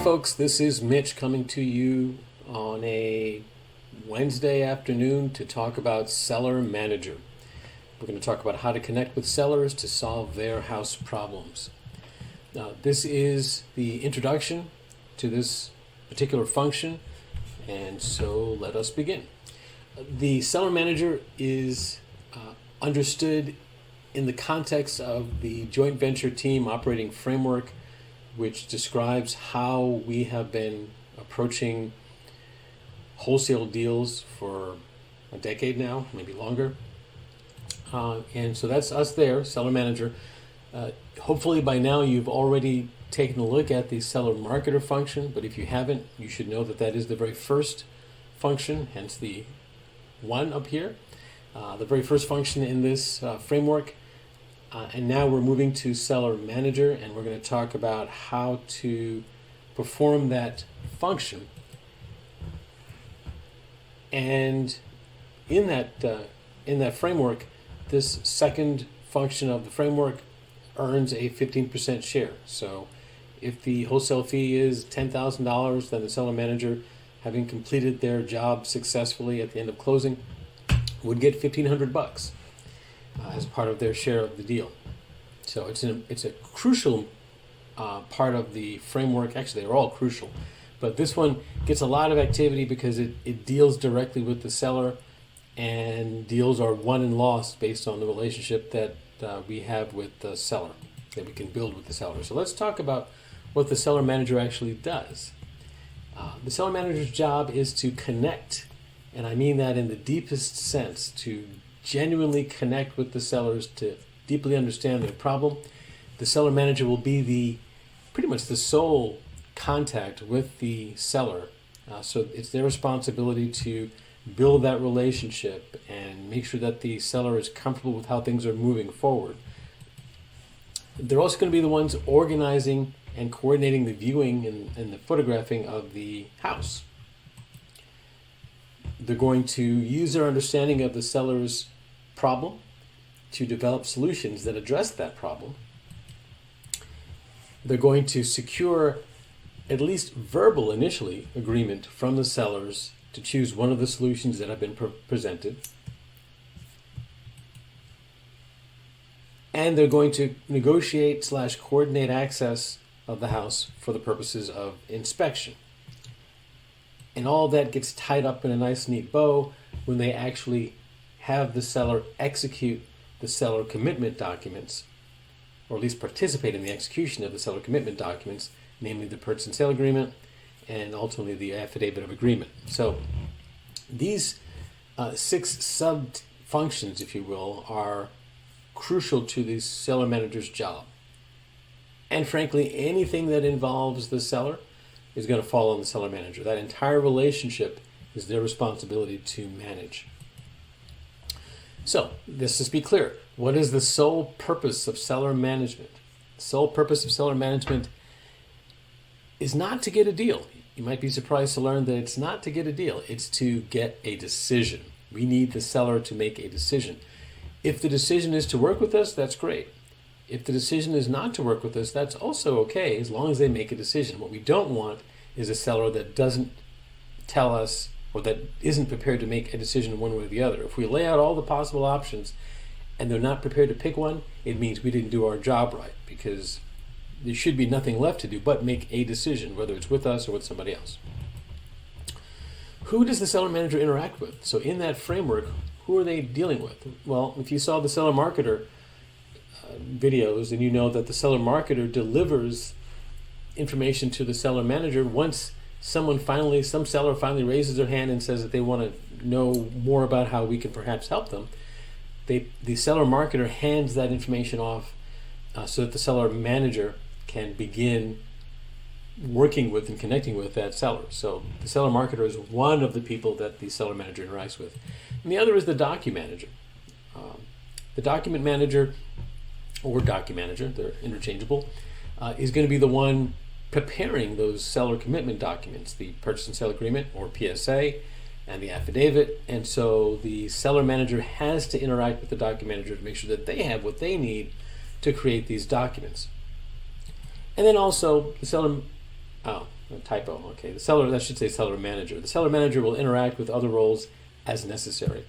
folks, this is Mitch coming to you on a Wednesday afternoon to talk about Seller Manager. We're going to talk about how to connect with sellers to solve their house problems. Now, this is the introduction to this particular function, and so let us begin. The Seller Manager is understood in the context of the joint venture team operating framework, which describes how we have been approaching wholesale deals for a decade now, maybe longer. And so that's us there, Seller Manager. Hopefully by now you've already taken a look at the Seller Marketer function, but if you haven't, you should know that that is the very first function, hence the one up here. The very first function in this framework. And now we're moving to Seller Manager, and we're going to talk about how to perform that function. And in that framework, this second function of the framework earns a 15% share. So if the wholesale fee is $10,000, then the Seller Manager, having completed their job successfully at the end of closing, would get $1,500 as part of their share of the deal. So it's a crucial part of the framework. Actually, they're all crucial, but this one gets a lot of activity because it deals directly with the seller, and deals are won and lost based on the relationship that we have with the seller, that we can build with the seller. So let's talk about what the Seller Manager actually does. The Seller Manager's job is to connect, and I mean that in the deepest sense, to genuinely connect with the sellers, to deeply understand their problem. The Seller Manager will be pretty much the sole contact with the seller. So it's their responsibility to build that relationship and make sure that the seller is comfortable with how things are moving forward. They're also going to be the ones organizing and coordinating the viewing and the photographing of the house. They're going to use their understanding of the seller's problem to develop solutions that address that problem. They're going to secure at least verbal initially agreement from the sellers to choose one of the solutions that have been presented. And they're going to negotiate/coordinate access of the house for the purposes of inspection. And all that gets tied up in a nice neat bow when they actually have the seller execute the seller commitment documents, or at least participate in the execution of the seller commitment documents, namely the purchase and sale agreement and ultimately the affidavit of agreement. So these 6 sub-functions, if you will, are crucial to the Seller Manager's job. And frankly, anything that involves the seller is going to fall on the Seller Manager. That entire relationship is their responsibility to manage. So, let's just be clear. What is the sole purpose of seller management? The sole purpose of seller management is not to get a deal. You might be surprised to learn that it's not to get a deal. It's to get a decision. We need the seller to make a decision. If the decision is to work with us, that's great. If the decision is not to work with us, that's also okay, as long as they make a decision. What we don't want is a seller that doesn't tell us, or that isn't prepared to make a decision one way or the other. If we lay out all the possible options and they're not prepared to pick one, it means we didn't do our job right, because there should be nothing left to do but make a decision, whether it's with us or with somebody else. Who does the Seller Manager interact with? So in that framework, who are they dealing with? Well, if you saw the Seller Marketer videos, then you know that the Seller Marketer delivers information to the Seller Manager once some seller finally raises their hand and says that they want to know more about how we can perhaps help them. The Seller Marketer hands that information off so that the Seller Manager can begin working with and connecting with that seller. So the Seller Marketer is one of the people that the Seller Manager interacts with. And the other is the Docu Manager. The Document Manager, or Docu Manager, they're interchangeable, is going to be the one preparing those seller commitment documents, the purchase and sale agreement, or PSA, and the affidavit. And so the Seller Manager has to interact with the Docu Manager to make sure that they have what they need to create these documents. And then also the seller, A typo. Okay, the seller, that should say seller manager. The seller manager will interact with other roles as necessary.